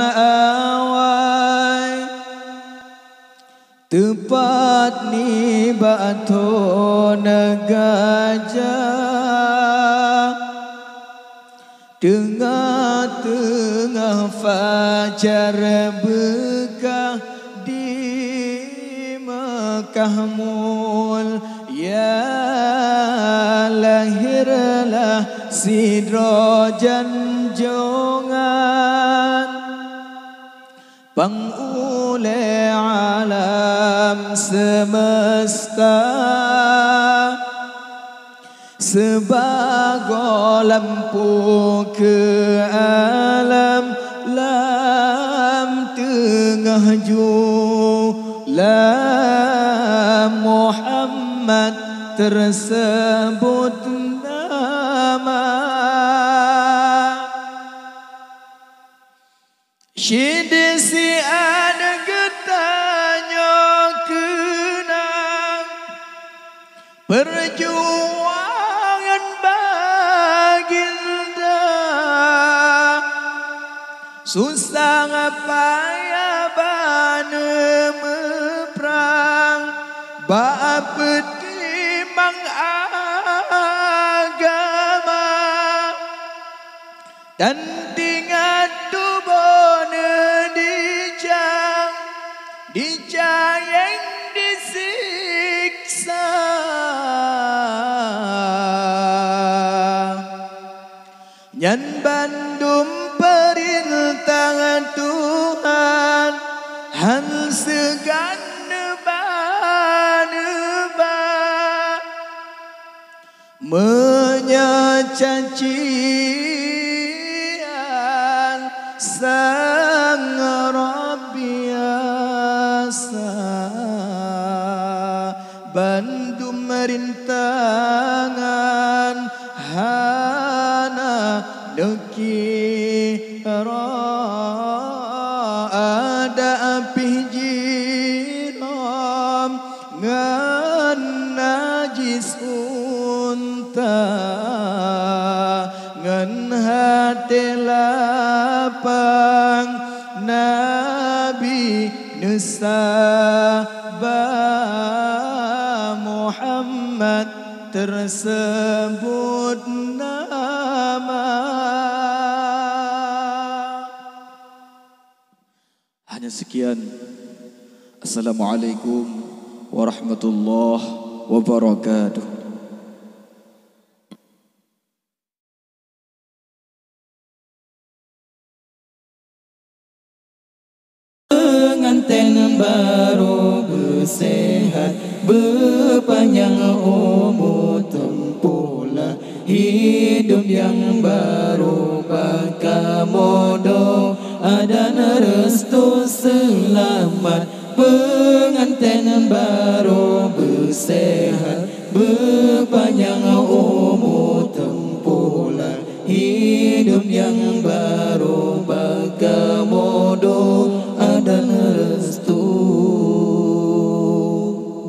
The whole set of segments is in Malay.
awai tepat ni batu negajah tengah-tengah fajar bekah di Mekah mulia lahirlah sidrojan jongan pengule alam semesta sebagai lampu ke alam lam tengah julam Muhammad tersebut nama Syidisi ada getanya kenang perjuangan baginda susah payah bana meperang bab timbang agama dan tinggal dijayang disiksa nyan bandum perintah Tuhan hal segan neba menyacacian sang bandum merintangan hana dekira ada api jiram ngan najis unta ngan hati lapang Nabi Nusabah Muhammad tersebut nama. Hanya sekian. Assalamualaikum warahmatullahi wabarakatuh. Pengantin baru bersehat, berpanjang umur, tempuhlah hidup yang baru, bakamodo dan restu selamat. Pengantin baru bersehat, berpanjang umur, tempuhlah hidup yang baru, bakamodo dan restu.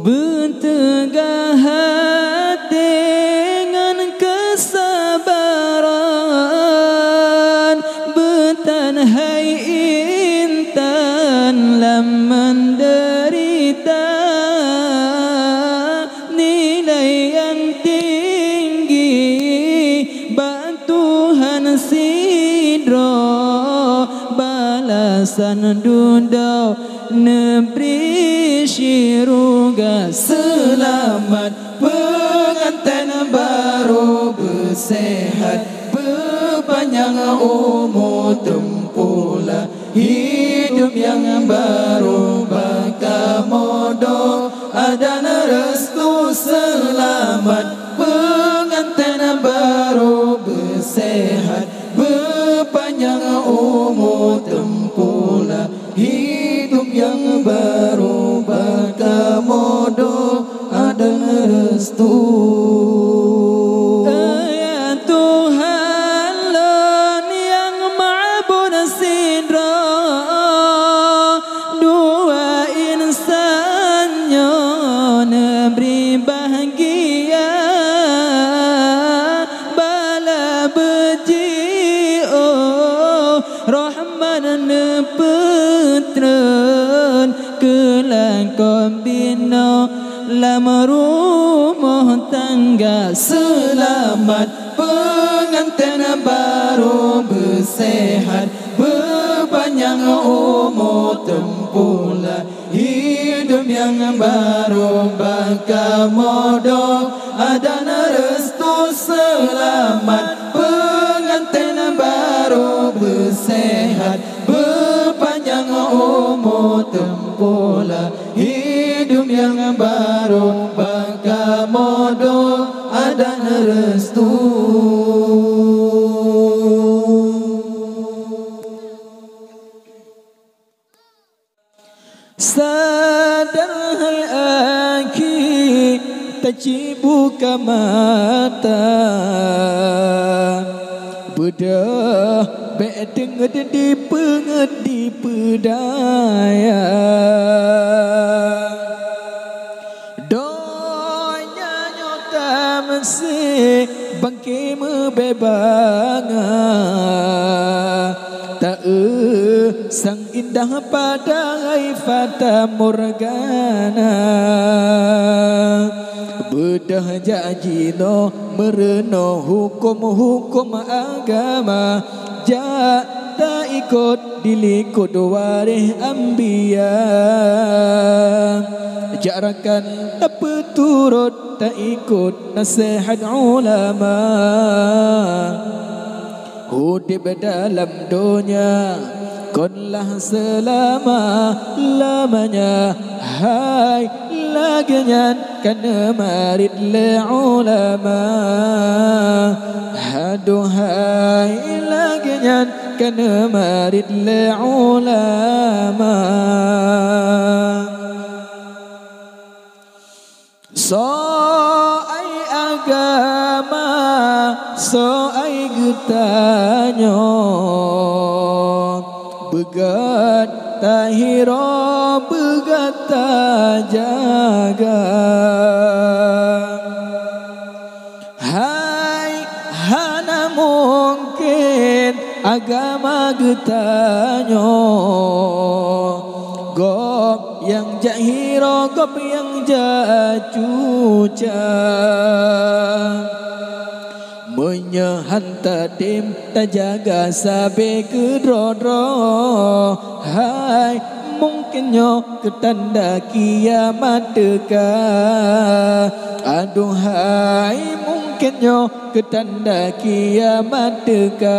Bertegah hati dengan kesabaran, bertanhai intan lam menderita, nilai yang tinggi bak Tuhan sidro, balasan duda negeri syurga. Selamat pengantin baru bersehat, berpanjang umur, tempuhlah hidup yang baru, bakamodo dan restu selamat. Pengantin baru bersehat, berpanjang umur, tempuhlah hidup yang baru, bakamodo dan restu. Ya Tuhan lon yang ma'bud sidra, dua insannya neberi bahagia, bala beji Rahman nepetren kelakon bina lama rumah tangga selamat pengantin baru bersehat berpanjang umur tempuhlah hidup yang baru bakal modal dan restu selamat pengantin baru bersehat berpanjang umur tempuhlah hidup yang baru bakal modal dan restu. Sadar hai aki buka mata bedah bedeng di pengedi pedaya donya nyota mesti bangke mebebanga tak sang indah padai fata morgana bedah janji no mereno hukum agama ja tak ikut dilikut waris ambia jarakan tak turut tak ikut nasihat ulama hidup dalam dunia konlah selama-lamanya hai laginya kana marid le ulama aduhai laginya kana marid le ulama so ai agama so ai getanyo begat tahiro begat jaga hai hana mungkin agama getanyo gop yang jahiro gop yang jacuca menyahan tadim tajaga sabe kedrodro hai mungkinnya ketanda kiamat dekat aduhai mungkinnya ketanda kiamat dekat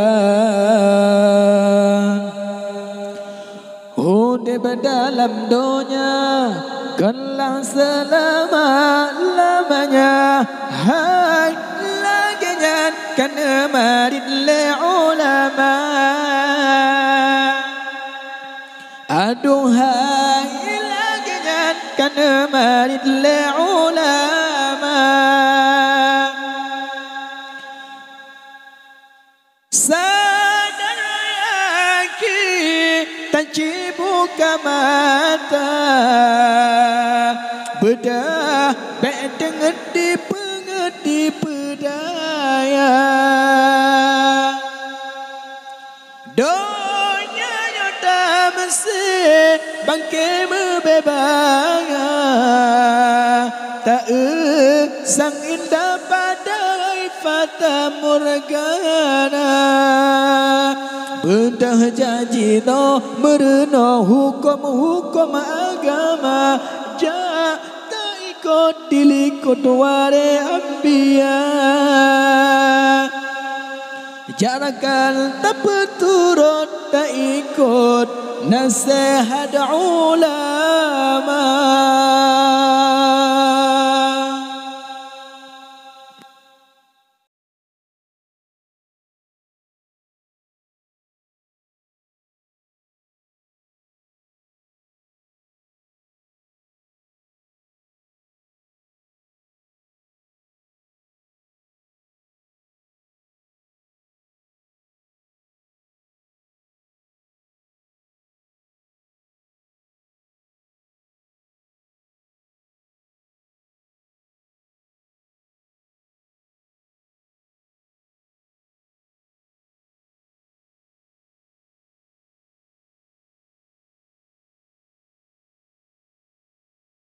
hidup dalam dunia kanlah selama-lamanya hai laginya kana marid le ulama aduhai laginya kana marid le ulama sadar yaki buka mata bedah bedeng di pengedi pedaya donya nyota mesti bangke mebebanga tak sang indah padai fata morgana bedah janji no mereno hukum agama ja tak ikut dilikut ware ambia jarakan tak turut tak ikut nasihat ulama